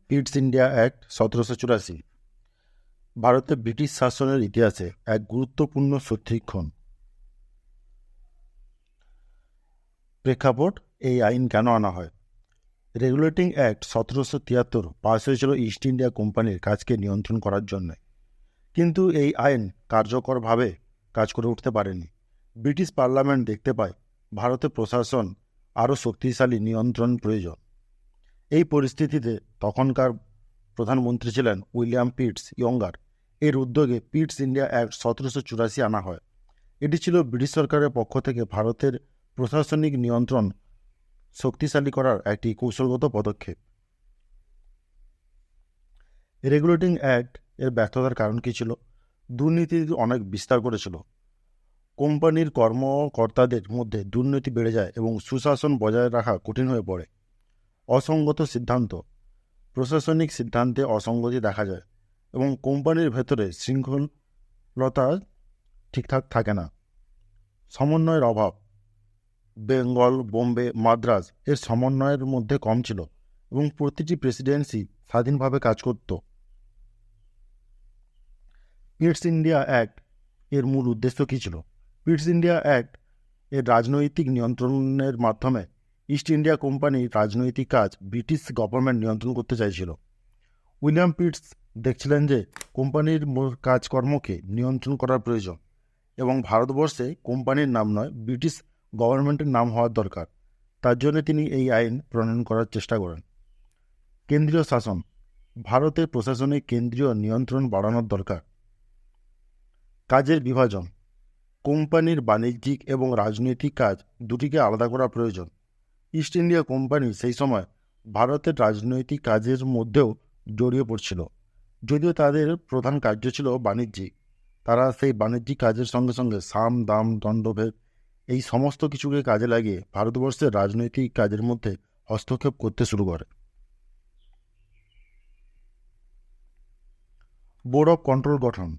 East India act 1784 ভারতে British শাসনের ইতিহাসে এক গুরুত্বপূর্ণ সন্ধিক্ষণ। প্রেক্ষাপট: এই আইন কেন আনা হয়? রেগুলেটিং অ্যাক্ট 1773 পাস হয়েছিল ইস্ট ইন্ডিয়া কোম্পানির কাজকে নিয়ন্ত্রণ করার জন্য, কিন্তু এই আইন কার্যকরভাবে কাজ করে উঠতে পারেনি। ব্রিটিশ পার্লামেন্ট দেখতে পায় ভারতে প্রশাসন আরও শক্তিশালী নিয়ন্ত্রণ প্রয়োজন। এই পরিস্থিতিতে তখনকার প্রধানমন্ত্রী ছিলেন উইলিয়াম পিটস ইয়ঙ্গার। এর উদ্যোগে পিটস ইন্ডিয়া অ্যাক্ট 1784 আনা হয়। এটি ছিল ব্রিটিশ সরকারের পক্ষ থেকে ভারতের প্রশাসনিক নিয়ন্ত্রণ শক্তিশালী করার একটি কৌশলগত পদক্ষেপ। রেগুলেটিং অ্যাক্ট এর ব্যর্থতার কারণ কী ছিল? দুর্নীতি অনেক বিস্তার করেছিল। কোম্পানির কর্মকর্তাদের মধ্যে দুর্নীতি বেড়ে যায় এবং সুশাসন বজায় রাখা কঠিন হয়ে পড়ে। অসঙ্গত সিদ্ধান্ত: প্রশাসনিক সিদ্ধান্তে অসঙ্গতি দেখা যায় এবং কোম্পানির ভেতরে শৃঙ্খলতা ঠিকঠাক থাকে না। সমন্বয়ের অভাব: বেঙ্গল, বোম্বে, মাদ্রাজ এর সমন্বয়ের মধ্যে কম ছিল এবং প্রতিটি প্রেসিডেন্সি স্বাধীনভাবে কাজ করত। পিটস ইন্ডিয়া অ্যাক্ট এর মূল উদ্দেশ্য কী ছিল? পিটস ইন্ডিয়া অ্যাক্ট এর রাজনৈতিক নিয়ন্ত্রণের মাধ্যমে ইস্ট ইন্ডিয়া কোম্পানির রাজনৈতিক কাজ ব্রিটিশ গভর্নমেন্ট নিয়ন্ত্রণ করতে চাইছিল। উইলিয়াম পিটস দেখছিলেন যে কোম্পানির কাজকর্মকে নিয়ন্ত্রণ করার প্রয়োজন এবং ভারতবর্ষে কোম্পানির নাম নয়, ব্রিটিশ গভর্নমেন্টের নাম হওয়ার দরকার। তার জন্য তিনি এই আইন প্রণয়ন করার চেষ্টা করেন। কেন্দ্রীয় শাসন: ভারতের প্রশাসনে কেন্দ্রীয় নিয়ন্ত্রণ বাড়ানোর দরকার। কাজের বিভাজন: কোম্পানির বাণিজ্যিক এবং রাজনৈতিক কাজ দুটিকে আলাদা করা প্রয়োজন। ইস্ট ইন্ডিয়া কোম্পানি সেই সময় ভারতের রাজনৈতিক কাজের মধ্যেও জড়িয়ে পড়ছিল। যদিও তাদের প্রধান কার্য ছিল বাণিজ্যিক, তারা সেই বাণিজ্যিক কাজের সঙ্গে সঙ্গে সাম, দাম, দণ্ডভেদ এই সমস্ত কিছুকে কাজে লাগিয়ে ভারতবর্ষের রাজনৈতিক কাজের মধ্যে হস্তক্ষেপ করতে শুরু করে। বোর্ড অফ কন্ট্রোল গঠন: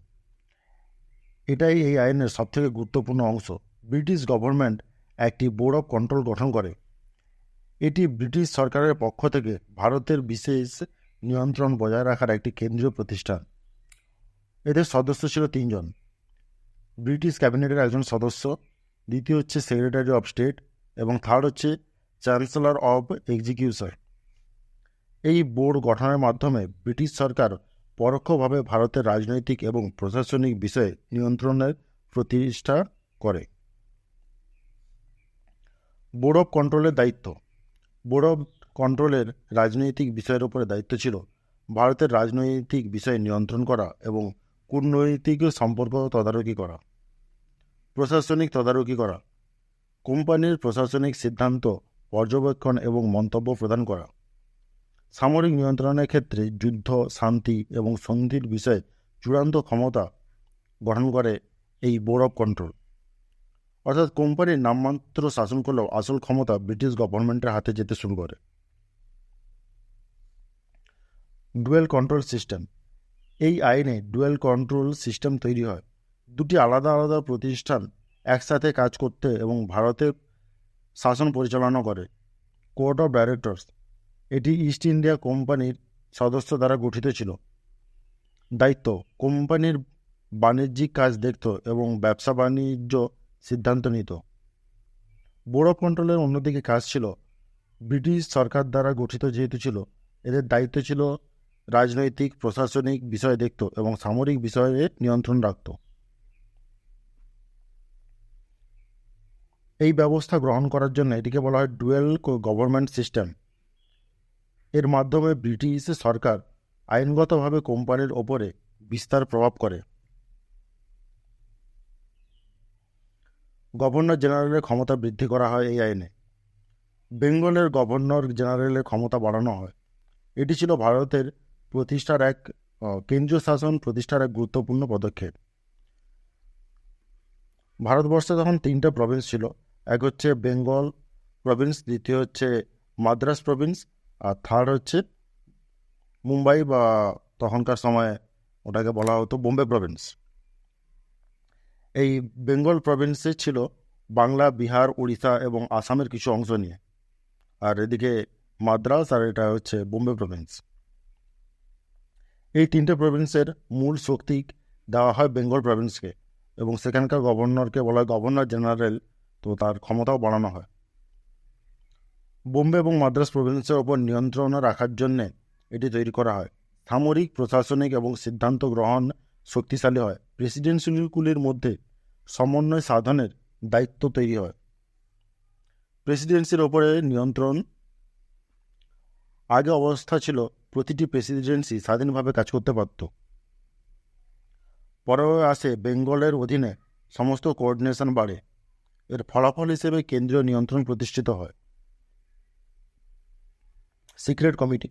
এটাই এই আইনের সবথেকে গুরুত্বপূর্ণ অংশ। ব্রিটিশ গভর্নমেন্ট একটি বোর্ড অফ কন্ট্রোল গঠন করে। এটি ব্রিটিশ সরকারের পক্ষ থেকে ভারতের বিশেষ নিয়ন্ত্রণ বজায় রাখার একটি কেন্দ্রীয় প্রতিষ্ঠান। এদের সদস্য ছিল 3 জন। ব্রিটিশ ক্যাবিনেটের একজন সদস্য, দ্বিতীয় হচ্ছে সেক্রেটারি অফ স্টেট এবং থার্ড হচ্ছে চ্যান্সেলর অব এক্সিকিউশন। এই বোর্ড গঠনের মাধ্যমে ব্রিটিশ সরকার পরোক্ষভাবে ভারতের রাজনৈতিক এবং প্রশাসনিক বিষয়ে নিয়ন্ত্রণের প্রতিষ্ঠা করে। বোর্ড অফ কন্ট্রোলের দায়িত্ব: বোর্ড অফ কন্ট্রোলের রাজনৈতিক বিষয়ের উপরে দায়িত্ব ছিল ভারতের রাজনৈতিক বিষয় নিয়ন্ত্রণ করা এবং কূটনৈতিক সম্পর্ক তদারকি করা। প্রশাসনিক তদারকি করা: কোম্পানির প্রশাসনিক সিদ্ধান্ত পর্যবেক্ষণ এবং মন্তব্য প্রদান করা। সামরিক নিয়ন্ত্রণের ক্ষেত্রে যুদ্ধ, শান্তি এবং সন্ধির বিষয়ে চূড়ান্ত ক্ষমতা গঠন করে এই বোর্ড অফ কন্ট্রোল। অর্থাৎ কোম্পানির নামমাত্র শাসন করলেও আসল ক্ষমতা ব্রিটিশ গভর্নমেন্টের হাতে যেতে শুরু করে। ডুয়েল কন্ট্রোল সিস্টেম: এই আইনে ডুয়েল কন্ট্রোল সিস্টেম তৈরি হয়। দুটি আলাদা আলাদা প্রতিষ্ঠান একসাথে কাজ করতে এবং ভারতের শাসন পরিচালনা করে। কোর্ট অফ ডাইরেক্টরস: এটি ইস্ট ইন্ডিয়া কোম্পানির সদস্য দ্বারা গঠিত ছিল। দায়িত্ব: কোম্পানির বাণিজ্যিক কাজ দেখত এবং ব্যবসা বাণিজ্য সিদ্ধান্ত নিত। বোর্ড অফ কন্ট্রোলের অন্যদিকে কাজ ছিল ব্রিটিশ সরকার দ্বারা গঠিত যেহেতু ছিল, এদের দায়িত্ব ছিল রাজনৈতিক প্রশাসনিক বিষয় দেখত এবং সামরিক বিষয়ে নিয়ন্ত্রণ রাখত। এই ব্যবস্থা গ্রহণ করার জন্য এটিকে বলা হয় ডুয়েল গভর্নমেন্ট সিস্টেম। এর মাধ্যমে ব্রিটিশ সরকার আইনগতভাবে কোম্পানির ওপরে বিস্তার প্রভাব করে। গভর্নর জেনারেলের ক্ষমতা বৃদ্ধি করা হয় এই আইনে। বেঙ্গলের গভর্নর জেনারেলের ক্ষমতা বাড়ানো হয়। এটি ছিল ভারতের প্রতিষ্ঠার এক কেন্দ্রীয় শাসন প্রতিষ্ঠার এক গুরুত্বপূর্ণ পদক্ষেপ। ভারতবর্ষে তখন 3টা প্রভিন্স ছিল। এক হচ্ছে বেঙ্গল প্রভিন্স, দ্বিতীয় হচ্ছে মাদ্রাজ প্রভিন্স, আর থার্ড হচ্ছে মুম্বাই বা তখনকার সময়ে ওটাকে বলা হতো বোম্বে প্রভিন্স। এই বেঙ্গল প্রভিন্সে ছিল বাংলা, বিহার, উড়িষ্যা এবং আসামের কিছু অংশ নিয়ে, আর এদিকে মাদ্রাজ আর এটা হচ্ছে বোম্বে প্রভিন্স। এই তিনটে প্রভিন্সের মূল শক্তি দেওয়া হয় বেঙ্গল প্রভিন্সকে, এবং সেখানকার গভর্নরকে বলা হয় গভর্নর জেনারেল, তো তার ক্ষমতাও বাড়ানো হয়। বোম্বে এবং মাদ্রাস প্রভিন্সের ওপর নিয়ন্ত্রণ রাখার জন্যে এটি তৈরি করা হয়। সামরিক, প্রশাসনিক এবং সিদ্ধান্ত গ্রহণ শক্তিশালী হয়। প্রেসিডেন্সিগুলির মধ্যে সমন্বয় সাধনের দায়িত্ব তৈরি হয়। প্রেসিডেন্সির ওপরে নিয়ন্ত্রণ আগে অবস্থা ছিল প্রতিটি প্রেসিডেন্সি স্বাধীনভাবে কাজ করতে পারত। পরে আসে বেঙ্গলের অধীনে সমস্ত কোঅর্ডিনেশন বাড়ে। এর ফলাফল হিসেবে কেন্দ্রীয় নিয়ন্ত্রণ প্রতিষ্ঠিত হয়। সিক্রেট কমিটি,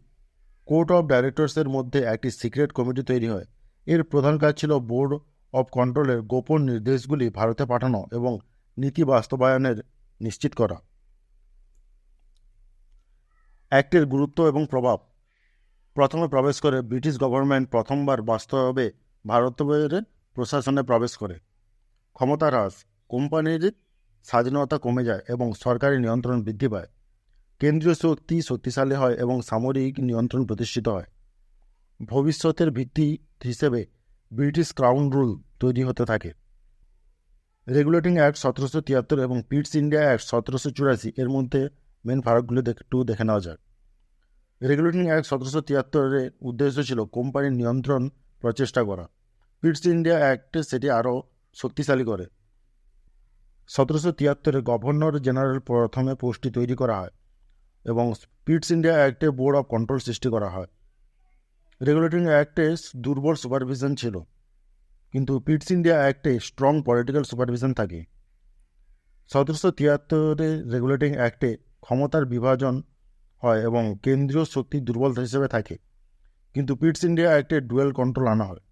কোর্ট অফ ডাইরেক্টরসের মধ্যে একটি সিক্রেট কমিটি তৈরি হয়। এর প্রধান কাজ ছিল বোর্ড অফ কন্ট্রোলের গোপন নির্দেশগুলি ভারতে পাঠানো এবং নীতি বাস্তবায়নের নিশ্চিত করা। অ্যাক্টের গুরুত্ব এবং প্রভাব। প্রথমে প্রবেশ করে ব্রিটিশ গভর্নমেন্ট প্রথমবার বাস্তবে ভারতের প্রশাসনে প্রবেশ করে। ক্ষমতা হ্রাস, কোম্পানির স্বাধীনতা কমে যায় এবং সরকারি নিয়ন্ত্রণ বৃদ্ধি পায়। কেন্দ্রীয় শক্তি শক্তিশালী হয় এবং সামরিক নিয়ন্ত্রণ প্রতিষ্ঠিত হয়। ভবিষ্যতের ভিত্তি হিসেবে ব্রিটিশ ক্রাউন রুল তৈরি হতে থাকে। রেগুলেটিং অ্যাক্ট 1773 এবং পিটস ইন্ডিয়া অ্যাক্ট 1784 এর মধ্যে মেন ফারাকগুলো একটু দেখে নেওয়া যাক। রেগুলেটিং অ্যাক্ট 1773 উদ্দেশ্য ছিল কোম্পানির নিয়ন্ত্রণ প্রচেষ্টা করা। পিটস ইন্ডিয়া অ্যাক্ট সেটি আরও শক্তিশালী করে। 1773 গভর্নর জেনারেল প্রথমে পোস্টটি তৈরি করা হয় এবং পিটস ইন্ডিয়া অ্যাক্টে বোর্ড অফ কন্ট্রোল সৃষ্টি করা হয়। রেগুলেটিং অ্যাক্টে দুর্বল সুপারভিশন ছিল, কিন্তু পিটস ইন্ডিয়া অ্যাক্টে স্ট্রং পলিটিক্যাল সুপারভিশন থাকে। 1773 রেগুলেটিং অ্যাক্টে ক্ষমতার বিভাজন হয় এবং কেন্দ্রীয় শক্তি দুর্বল হিসেবে থাকে, কিন্তু পিটস ইন্ডিয়া অ্যাক্টে ডুয়েল কন্ট্রোল আনা হয়।